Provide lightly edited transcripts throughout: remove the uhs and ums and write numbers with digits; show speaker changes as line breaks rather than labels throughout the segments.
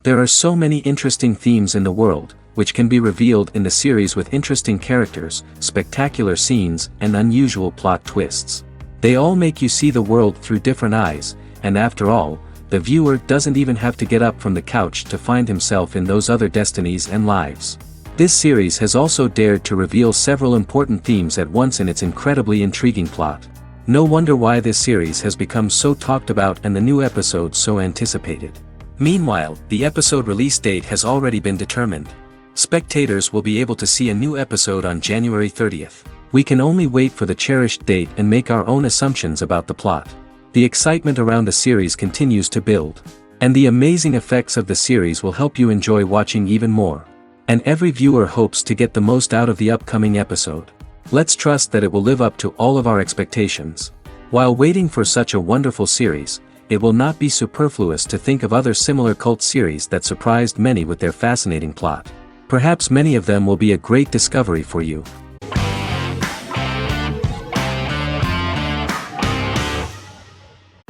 There are so many interesting themes in the world, which can be revealed in the series with interesting characters, spectacular scenes, and unusual plot twists. They all make you see the world through different eyes, and after all, the viewer doesn't even have to get up from the couch to find himself in those other destinies and lives. This series has also dared to reveal several important themes at once in its incredibly intriguing plot. No wonder why this series has become so talked about and the new episodes so anticipated. Meanwhile, the episode release date has already been determined. Spectators will be able to see a new episode on January 30th. We can only wait for the cherished date and make our own assumptions about the plot. The excitement around the series continues to build. And the amazing effects of the series will help you enjoy watching even more. And every viewer hopes to get the most out of the upcoming episode. Let's trust that it will live up to all of our expectations. While waiting for such a wonderful series, it will not be superfluous to think of other similar cult series that surprised many with their fascinating plot. Perhaps many of them will be a great discovery for you.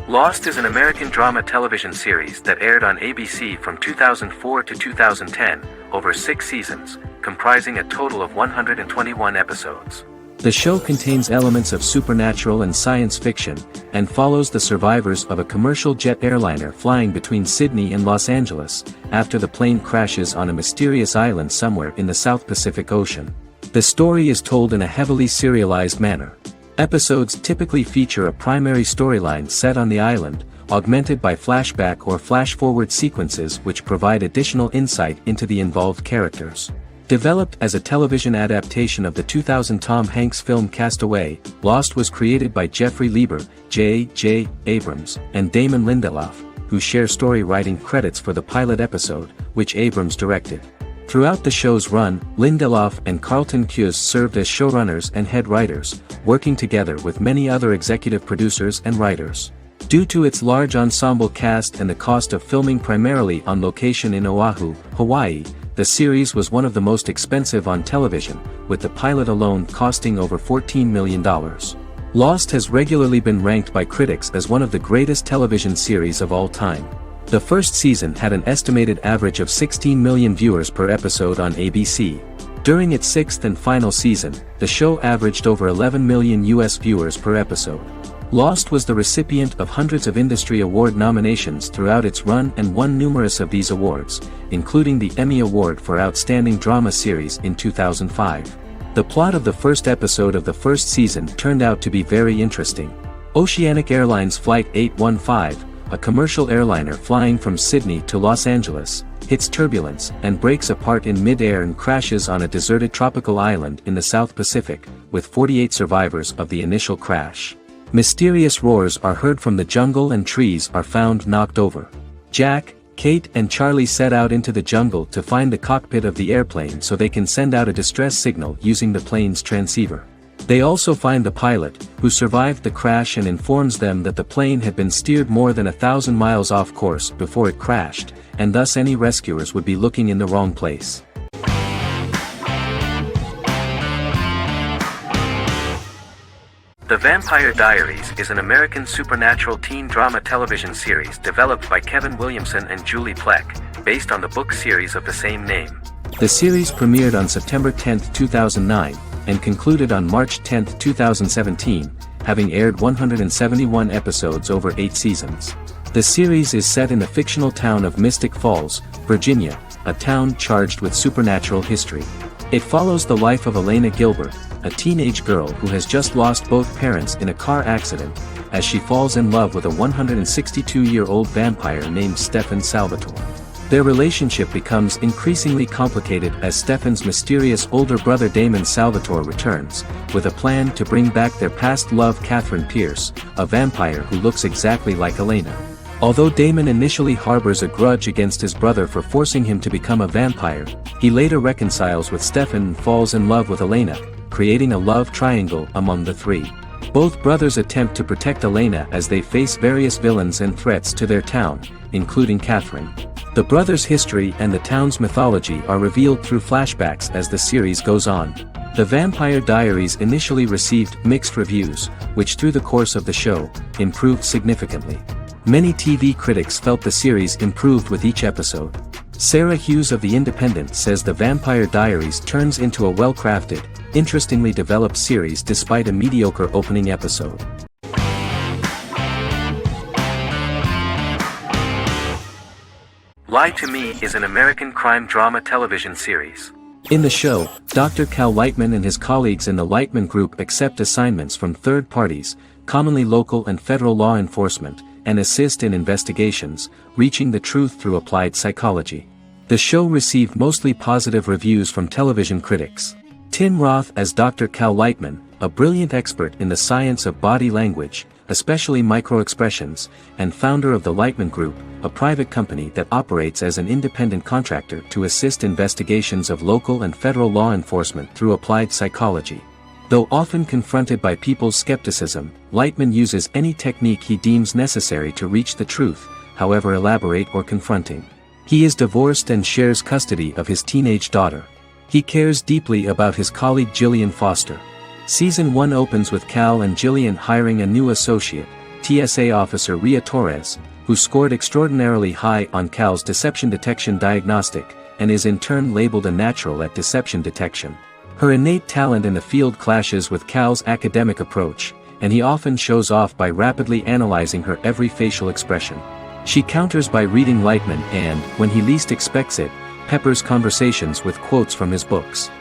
Lost is an American drama television series that aired on ABC from 2004 to 2010, over 6 seasons, comprising a total of 121 episodes. The show contains elements of supernatural and science fiction, and follows the survivors of a commercial jet airliner flying between Sydney and Los Angeles, after the plane crashes on a mysterious island somewhere in the South Pacific Ocean. The story is told in a heavily serialized manner. Episodes typically feature a primary storyline set on the island, augmented by flashback or flash-forward sequences which provide additional insight into the involved characters. Developed as a television adaptation of the 2000 Tom Hanks film Castaway, Lost was created by Jeffrey Lieber, J.J. Abrams, and Damon Lindelof, who share story writing credits for the pilot episode, which Abrams directed. Throughout the show's run, Lindelof and Carlton Cuse served as showrunners and head writers, working together with many other executive producers and writers. Due to its large ensemble cast and the cost of filming primarily on location in Oahu, Hawaii, the series was one of the most expensive on television, with the pilot alone costing over $14 million. Lost has regularly been ranked by critics as one of the greatest television series of all time. The first season had an estimated average of 16 million viewers per episode on ABC. During its 6th and final season, the show averaged over 11 million US viewers per episode. Lost was the recipient of hundreds of industry award nominations throughout its run and won numerous of these awards, including the Emmy Award for Outstanding Drama Series in 2005. The plot of the first episode of the first season turned out to be very interesting. Oceanic Airlines Flight 815, a commercial airliner flying from Sydney to Los Angeles, hits turbulence and breaks apart in mid-air and crashes on a deserted tropical island in the South Pacific, with 48 survivors of the initial crash. Mysterious roars are heard from the jungle and trees are found knocked over. Jack, Kate and Charlie set out into the jungle to find the cockpit of the airplane so they can send out a distress signal using the plane's transceiver. They also find the pilot, who survived the crash and informs them that the plane had been steered more than 1,000 miles off course before it crashed, and thus any rescuers would be looking in the wrong place. The Vampire Diaries is an American supernatural teen drama television series developed by Kevin Williamson and Julie Plec, based on the book series of the same name. The series premiered on September 10, 2009, and concluded on March 10, 2017, having aired 171 episodes over 8 seasons. The series is set in the fictional town of Mystic Falls, Virginia, a town charged with supernatural history. It follows the life of Elena Gilbert, a teenage girl who has just lost both parents in a car accident, as she falls in love with a 162-year-old vampire named Stefan Salvatore. Their relationship becomes increasingly complicated as Stefan's mysterious older brother Damon Salvatore returns, with a plan to bring back their past love Catherine Pierce, a vampire who looks exactly like Elena. Although Damon initially harbors a grudge against his brother for forcing him to become a vampire, he later reconciles with Stefan and falls in love with Elena, creating a love triangle among the three. Both brothers attempt to protect Elena as they face various villains and threats to their town, including Catherine. The brothers' history and the town's mythology are revealed through flashbacks as the series goes on. The Vampire Diaries initially received mixed reviews, which through the course of the show, improved significantly. Many TV critics felt the series improved with each episode. Sarah Hughes of The Independent says The Vampire Diaries turns into a well-crafted, interestingly developed series despite a mediocre opening episode. Lie to Me is an American crime drama television series. In the show, Dr. Cal Lightman and his colleagues in the Lightman Group accept assignments from third parties, commonly local and federal law enforcement, and assist in investigations, reaching the truth through applied psychology. The show received mostly positive reviews from television critics. Tim Roth as Dr. Cal Lightman, a brilliant expert in the science of body language, especially microexpressions, and founder of the Lightman Group, a private company that operates as an independent contractor to assist investigations of local and federal law enforcement through applied psychology. Though often confronted by people's skepticism, Lightman uses any technique he deems necessary to reach the truth, however elaborate or confronting. He is divorced and shares custody of his teenage daughter. He cares deeply about his colleague Gillian Foster. Season 1 opens with Cal and Gillian hiring a new associate, TSA officer Rhea Torres, who scored extraordinarily high on Cal's deception detection diagnostic, and is in turn labeled a natural at deception detection. Her innate talent in the field clashes with Cal's academic approach, and he often shows off by rapidly analyzing her every facial expression. She counters by reading Lightman and, when he least expects it, peppers conversations with quotes from his books.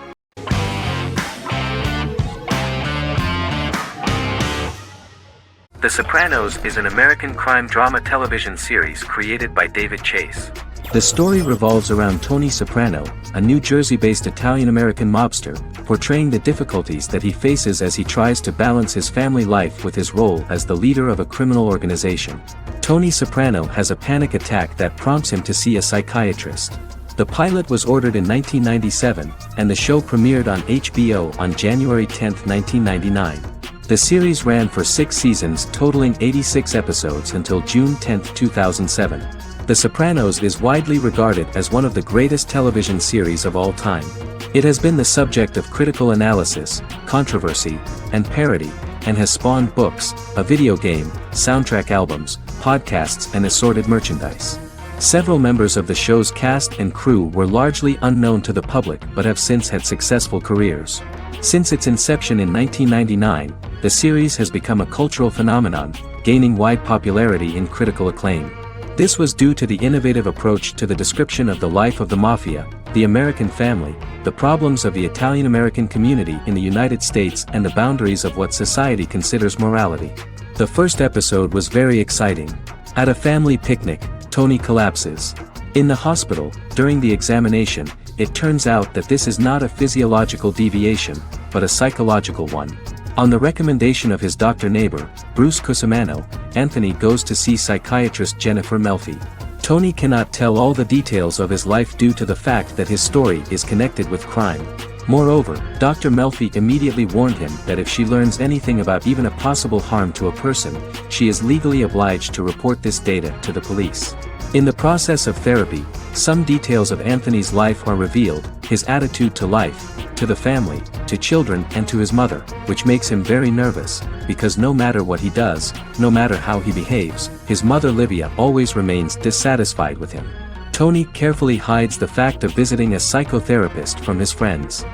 The Sopranos is an American crime drama television series created by David Chase. The story revolves around Tony Soprano, a New Jersey-based Italian-American mobster, portraying the difficulties that he faces as he tries to balance his family life with his role as the leader of a criminal organization. Tony Soprano has a panic attack that prompts him to see a psychiatrist. The pilot was ordered in 1997, and the show premiered on HBO on January 10, 1999. The series ran for 6 seasons totaling 86 episodes until June 10, 2007. The Sopranos is widely regarded as one of the greatest television series of all time. It has been the subject of critical analysis, controversy, and parody, and has spawned books, a video game, soundtrack albums, podcasts and assorted merchandise. Several members of the show's cast and crew were largely unknown to the public but have since had successful careers. Since its inception in 1999, the series has become a cultural phenomenon, gaining wide popularity and critical acclaim. This was due to the innovative approach to the description of the life of the mafia, the American family, the problems of the Italian-American community in the United States and the boundaries of what society considers morality. The first episode was very exciting. At a family picnic, Tony collapses. In the hospital, during the examination, it turns out that this is not a physiological deviation, but a psychological one. On the recommendation of his doctor neighbor, Bruce Cusimano, Anthony goes to see psychiatrist Jennifer Melfi. Tony cannot tell all the details of his life due to the fact that his story is connected with crime. Moreover, Dr. Melfi immediately warned him that if she learns anything about even a possible harm to a person, she is legally obliged to report this data to the police. In the process of therapy, some details of Anthony's life are revealed, his attitude to life, to the family, to children and to his mother, which makes him very nervous, because no matter what he does, no matter how he behaves, his mother Livia always remains dissatisfied with him. Tony carefully hides the fact of visiting a psychotherapist from his friends.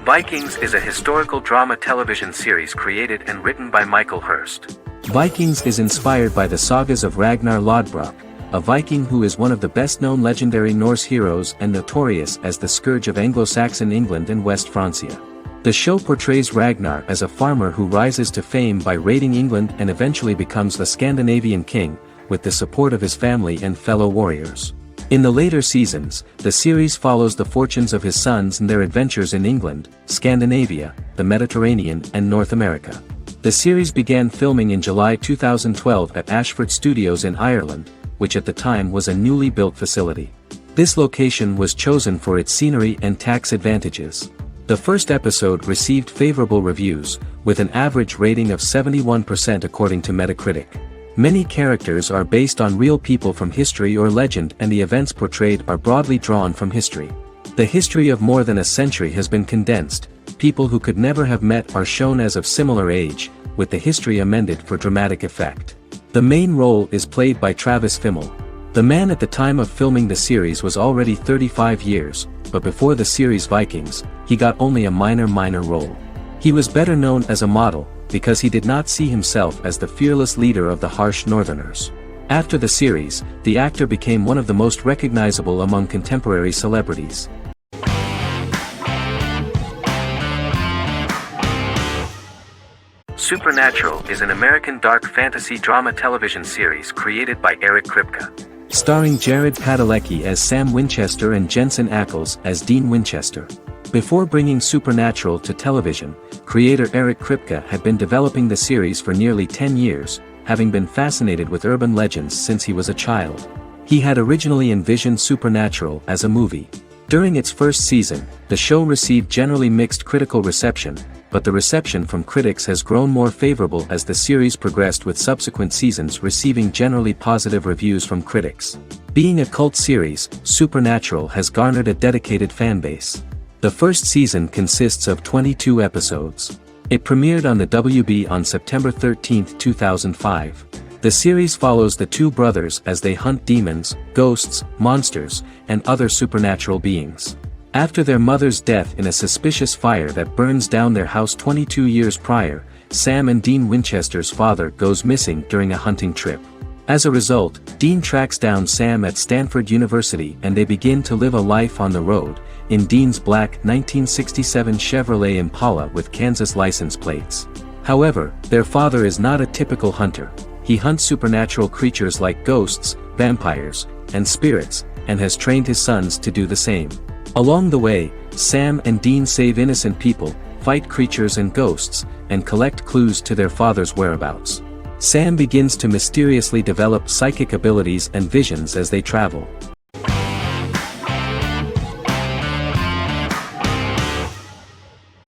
Vikings is a historical drama television series created and written by Michael Hurst. Vikings is inspired by the sagas of Ragnar Lodbrok, a Viking who is one of the best-known legendary Norse heroes and notorious as the scourge of Anglo-Saxon England and West Francia. The show portrays Ragnar as a farmer who rises to fame by raiding England and eventually becomes the Scandinavian king, with the support of his family and fellow warriors. In the later seasons, the series follows the fortunes of his sons and their adventures in England, Scandinavia, the Mediterranean and North America. The series began filming in July 2012 at Ashford Studios in Ireland, which at the time was a newly built facility. This location was chosen for its scenery and tax advantages. The first episode received favorable reviews, with an average rating of 71% according to Metacritic. Many characters are based on real people from history or legend and the events portrayed are broadly drawn from history. The history of more than a century has been condensed, people who could never have met are shown as of similar age, with the history amended for dramatic effect. The main role is played by Travis Fimmel. The man at the time of filming the series was already 35 years, but before the series Vikings, he got only a minor role. He was better known as a model, because he did not see himself as the fearless leader of the harsh Northerners. After the series, the actor became one of the most recognizable among contemporary celebrities. Supernatural is an American dark fantasy drama television series created by Eric Kripke. Starring Jared Padalecki as Sam Winchester and Jensen Ackles as Dean Winchester. Before bringing Supernatural to television, creator Eric Kripke had been developing the series for nearly 10 years, having been fascinated with urban legends since he was a child. He had originally envisioned Supernatural as a movie. During its first season, the show received generally mixed critical reception, but the reception from critics has grown more favorable as the series progressed, with subsequent seasons receiving generally positive reviews from critics. Being a cult series, Supernatural has garnered a dedicated fanbase. The first season consists of 22 episodes. It premiered on the WB on September 13, 2005. The series follows the two brothers as they hunt demons, ghosts, monsters, and other supernatural beings. After their mother's death in a suspicious fire that burns down their house 22 years prior, Sam and Dean Winchester's father goes missing during a hunting trip. As a result, Dean tracks down Sam at Stanford University and they begin to live a life on the road, in Dean's black 1967 Chevrolet Impala with Kansas license plates. However, their father is not a typical hunter. He hunts supernatural creatures like ghosts, vampires, and spirits, and has trained his sons to do the same. Along the way, Sam and Dean save innocent people, fight creatures and ghosts, and collect clues to their father's whereabouts. Sam begins to mysteriously develop psychic abilities and visions as they travel.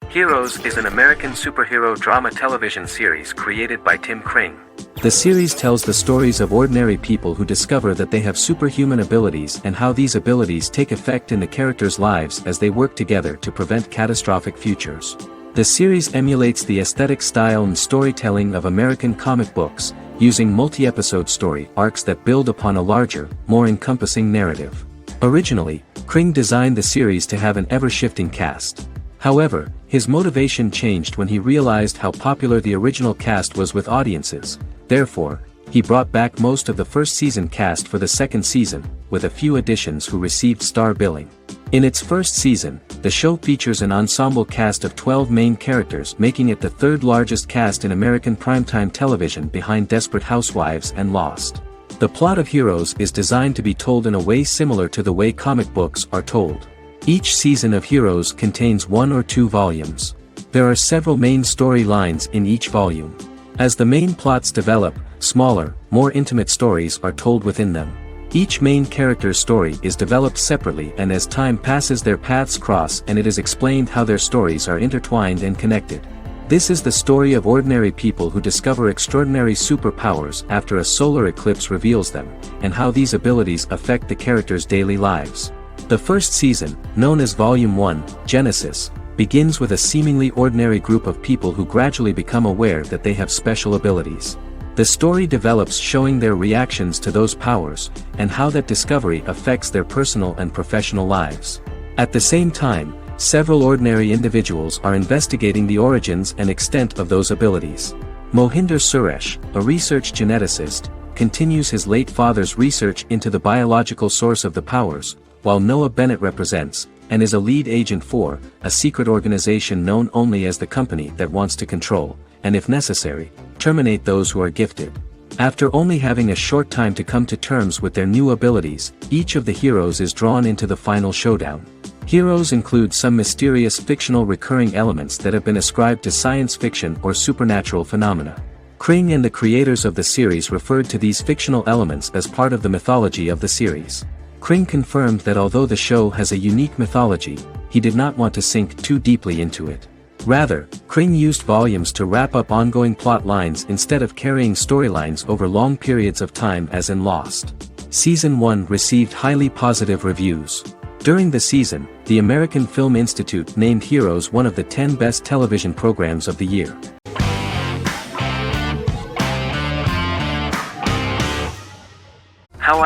Heroes is an American superhero drama television series created by Tim Kring. The series tells the stories of ordinary people who discover that they have superhuman abilities and how these abilities take effect in the characters' lives as they work together to prevent catastrophic futures. The series emulates the aesthetic style and storytelling of American comic books, using multi-episode story arcs that build upon a larger, more encompassing narrative. Originally, Kring designed the series to have an ever-shifting cast. However, his motivation changed when he realized how popular the original cast was with audiences. Therefore, he brought back most of the first season cast for the second season, with a few additions who received star billing. In its first season, the show features an ensemble cast of 12 main characters, making it the third largest cast in American primetime television behind Desperate Housewives and Lost. The plot of Heroes is designed to be told in a way similar to the way comic books are told. Each season of Heroes contains 1 or 2 volumes. There are several main storylines in each volume. As the main plots develop, smaller, more intimate stories are told within them. Each main character's story is developed separately, and as time passes their paths cross and it is explained how their stories are intertwined and connected. This is the story of ordinary people who discover extraordinary superpowers after a solar eclipse reveals them, and how these abilities affect the characters' daily lives. The first season, known as Volume 1, Genesis, begins with a seemingly ordinary group of people who gradually become aware that they have special abilities. The story develops showing their reactions to those powers, and how that discovery affects their personal and professional lives. At the same time, several ordinary individuals are investigating the origins and extent of those abilities. Mohinder Suresh, a research geneticist, continues his late father's research into the biological source of the powers, while Noah Bennett represents, and is a lead agent for, a secret organization known only as the Company that wants to control, and if necessary, terminate those who are gifted. After only having a short time to come to terms with their new abilities, each of the heroes is drawn into the final showdown. Heroes include some mysterious fictional recurring elements that have been ascribed to science fiction or supernatural phenomena. Kring and the creators of the series referred to these fictional elements as part of the mythology of the series. Kring confirmed that although the show has a unique mythology, he did not want to sink too deeply into it. Rather, Kring used volumes to wrap up ongoing plot lines instead of carrying storylines over long periods of time as in Lost. Season 1 received highly positive reviews. During the season, the American Film Institute named Heroes one of the 10 best television programs of the year.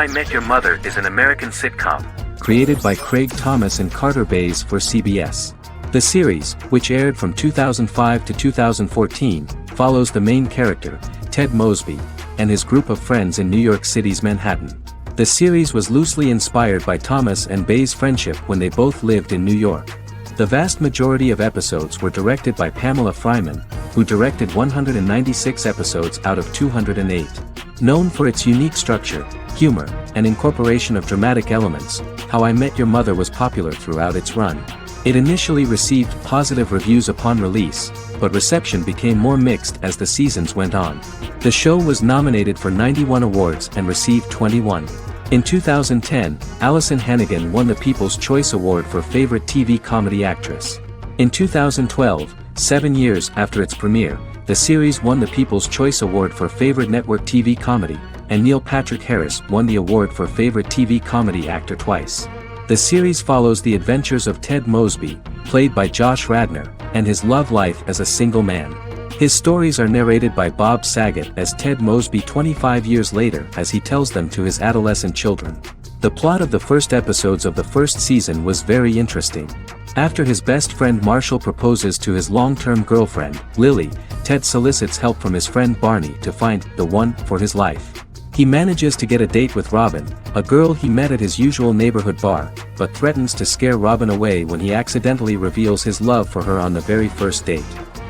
I Met Your Mother is an American sitcom,
created by Craig Thomas and Carter Bays for CBS. The series, which aired from 2005 to 2014, follows the main character, Ted Mosby, and his group of friends in New York City's Manhattan. The series was loosely inspired by Thomas and Bays' friendship when they both lived in New York. The vast majority of episodes were directed by Pamela Fryman, who directed 196 episodes out of 208. Known for its unique structure, humor, and incorporation of dramatic elements, How I Met Your Mother was popular throughout its run. It initially received positive reviews upon release, but reception became more mixed as the seasons went on. The show was nominated for 91 awards and received 21. In 2010, Allison Hannigan won the People's Choice Award for Favorite TV Comedy Actress. In 2012, 7 years after its premiere, the series won the People's Choice Award for Favorite Network TV Comedy, and Neil Patrick Harris won the award for Favorite TV Comedy Actor twice. The series follows the adventures of Ted Mosby, played by Josh Radnor, and his love life as a single man. His stories are narrated by Bob Saget as Ted Mosby 25 years later as he tells them to his adolescent children. The plot of the first episodes of the first season was very interesting. After his best friend Marshall proposes to his long-term girlfriend, Lily, Ted solicits help from his friend Barney to find the one for his life. He manages to get a date with Robin, a girl he met at his usual neighborhood bar, but threatens to scare Robin away when he accidentally reveals his love for her on the very first date.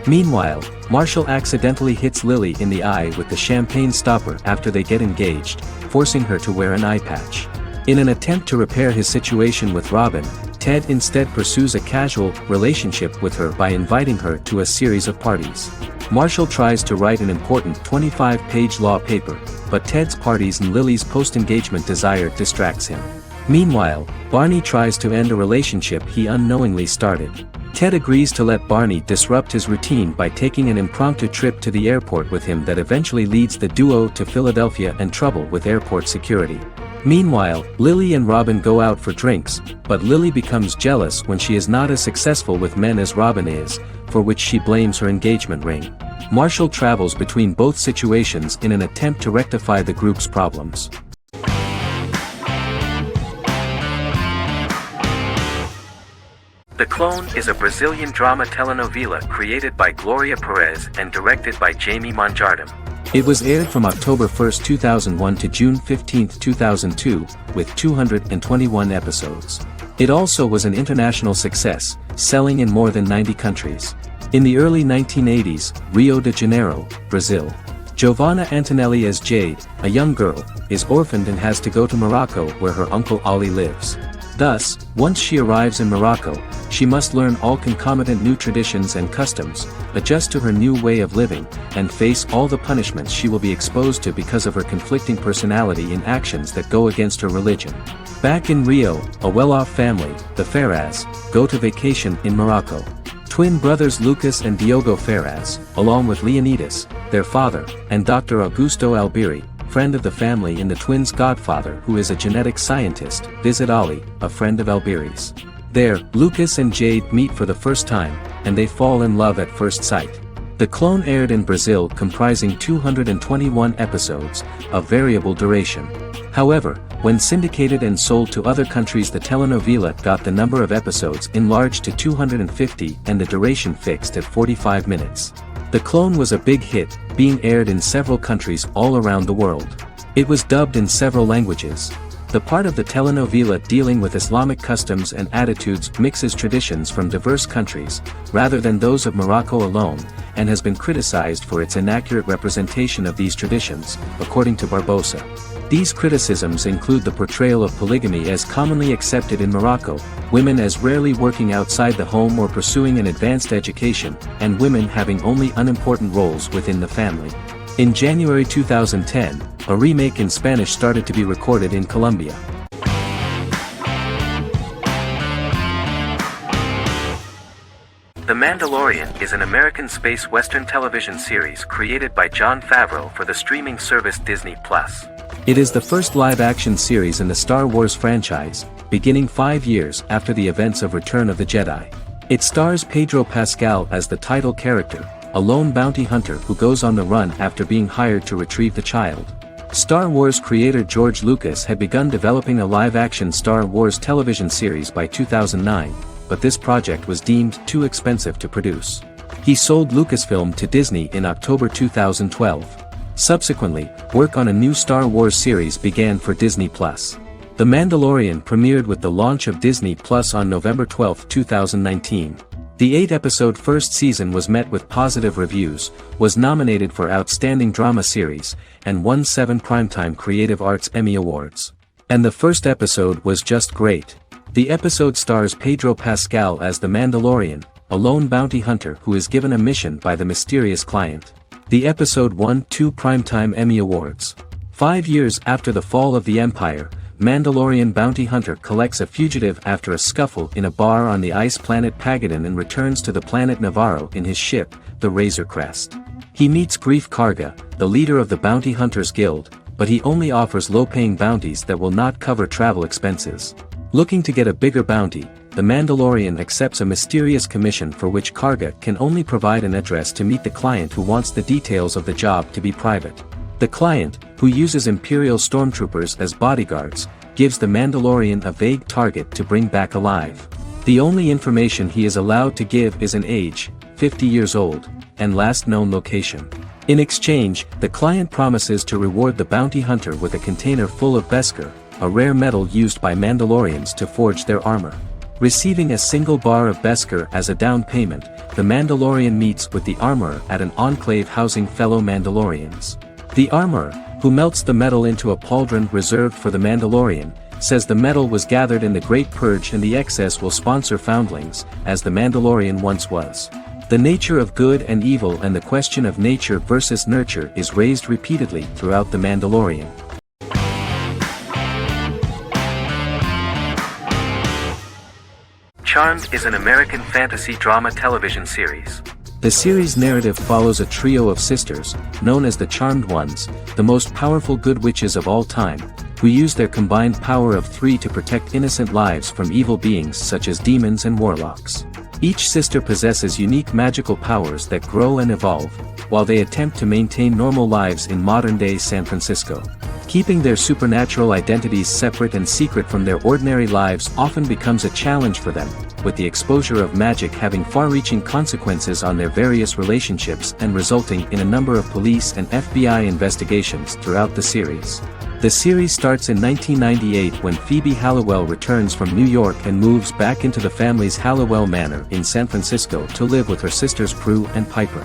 Meanwhile, Marshall accidentally hits Lily in the eye with the champagne stopper after they get engaged, forcing her to wear an eye patch. In an attempt to repair his situation with Robin, Ted instead pursues a casual relationship with her by inviting her to a series of parties. Marshall tries to write an important 25-page law paper, but Ted's parties and Lily's post-engagement desire distracts him. Meanwhile, Barney tries to end a relationship he unknowingly started. Ted agrees to let Barney disrupt his routine by taking an impromptu trip to the airport with him that eventually leads the duo to Philadelphia and trouble with airport security. Meanwhile, Lily and Robin go out for drinks, but Lily becomes jealous when she is not as successful with men as Robin is, for which she blames her engagement ring. Marshall travels between both situations in an attempt to rectify the group's problems.
The Clone is a Brazilian drama telenovela created by Gloria Perez and directed by Jamie Monjardim.
It was aired from October 1, 2001 to June 15, 2002, with 221 episodes. It also was an international success, selling in more than 90 countries. In the early 1980s, Rio de Janeiro, Brazil. Giovanna Antonelli as Jade, a young girl, is orphaned and has to go to Morocco where her uncle Ali lives. Thus, once she arrives in Morocco, she must learn all concomitant new traditions and customs, adjust to her new way of living, and face all the punishments she will be exposed to because of her conflicting personality and actions that go against her religion. Back in Rio, a well-off family, the Ferraz, go to vacation in Morocco. Twin brothers Lucas and Diogo Ferraz, along with Leonidas, their father, and Dr. Augusto Albiri, friend of the family and the twins' godfather who is a genetic scientist, visit Ali, a friend of Albiri's. There, Lucas and Jade meet for the first time, and they fall in love at first sight. The Clone aired in Brazil comprising 221 episodes, of variable duration. However, when syndicated and sold to other countries, the telenovela got the number of episodes enlarged to 250 and the duration fixed at 45 minutes. The Clone was a big hit, being aired in several countries all around the world. It was dubbed in several languages. The part of the telenovela dealing with Islamic customs and attitudes mixes traditions from diverse countries, rather than those of Morocco alone, and has been criticized for its inaccurate representation of these traditions, according to Barbosa. These criticisms include the portrayal of polygamy as commonly accepted in Morocco, women as rarely working outside the home or pursuing an advanced education, and women having only unimportant roles within the family. In January 2010, a remake in Spanish started to be recorded in Colombia.
The Mandalorian is an American space western television series created by Jon Favreau for the streaming service Disney+.
It is the first live-action series in the Star Wars franchise, beginning 5 years after the events of Return of the Jedi. It stars Pedro Pascal as the title character, a lone bounty hunter who goes on the run after being hired to retrieve the child. Star Wars creator George Lucas had begun developing a live-action Star Wars television series by 2009, but this project was deemed too expensive to produce. He sold Lucasfilm to Disney in October 2012. Subsequently, work on a new Star Wars series began for Disney+. The Mandalorian premiered with the launch of Disney Plus on November 12, 2019. The 8-episode first season was met with positive reviews, was nominated for Outstanding Drama Series, and won 7 Primetime Creative Arts Emmy Awards. And the first episode was just great. The episode stars Pedro Pascal as the Mandalorian, a lone bounty hunter who is given a mission by the mysterious client. The episode won 2 Primetime Emmy Awards. 5 years after the fall of the Empire, Mandalorian bounty hunter collects a fugitive after a scuffle in a bar on the ice planet Pagadan and returns to the planet Navarro in his ship, the Razor Crest. He meets Grief Karga, the leader of the Bounty Hunters Guild, but he only offers low-paying bounties that will not cover travel expenses. Looking to get a bigger bounty, the Mandalorian accepts a mysterious commission for which Karga can only provide an address to meet the client who wants the details of the job to be private. The client, who uses Imperial stormtroopers as bodyguards, gives the Mandalorian a vague target to bring back alive. The only information he is allowed to give is an age, 50 years old, and last known location. In exchange, the client promises to reward the bounty hunter with a container full of Beskar, a rare metal used by Mandalorians to forge their armor. Receiving a single bar of Beskar as a down payment, the Mandalorian meets with the armorer at an enclave housing fellow Mandalorians. The armorer, who melts the metal into a pauldron reserved for the Mandalorian, says the metal was gathered in the Great Purge and the excess will sponsor foundlings, as the Mandalorian once was. The nature of good and evil and the question of nature versus nurture is raised repeatedly throughout The Mandalorian.
Charmed is an American fantasy drama television series.
The series' narrative follows a trio of sisters, known as the Charmed Ones, the most powerful good witches of all time, who use their combined power of 3 to protect innocent lives from evil beings such as demons and warlocks. Each sister possesses unique magical powers that grow and evolve, while they attempt to maintain normal lives in modern-day San Francisco. Keeping their supernatural identities separate and secret from their ordinary lives often becomes a challenge for them, with the exposure of magic having far-reaching consequences on their various relationships and resulting in a number of police and FBI investigations throughout the series. The series starts in 1998 when Phoebe Halliwell returns from New York and moves back into the family's Halliwell Manor in San Francisco to live with her sisters Prue and Piper.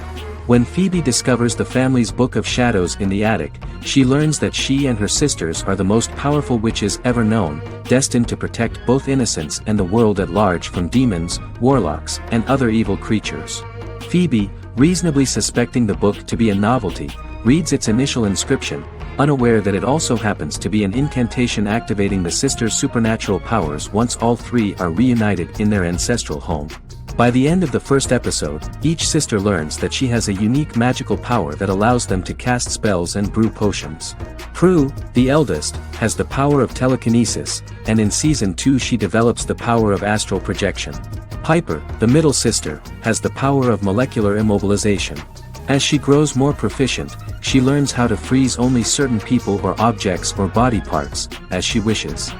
When Phoebe discovers the family's Book of Shadows in the attic, she learns that she and her sisters are the most powerful witches ever known, destined to protect both innocents and the world at large from demons, warlocks, and other evil creatures. Phoebe, reasonably suspecting the book to be a novelty, reads its initial inscription, unaware that it also happens to be an incantation activating the sisters' supernatural powers once all 3 are reunited in their ancestral home. By the end of the first episode, each sister learns that she has a unique magical power that allows them to cast spells and brew potions. Prue, the eldest, has the power of telekinesis, and in Season 2 she develops the power of astral projection. Piper, the middle sister, has the power of molecular immobilization. As she grows more proficient, she learns how to freeze only certain people or objects or body parts, as she wishes.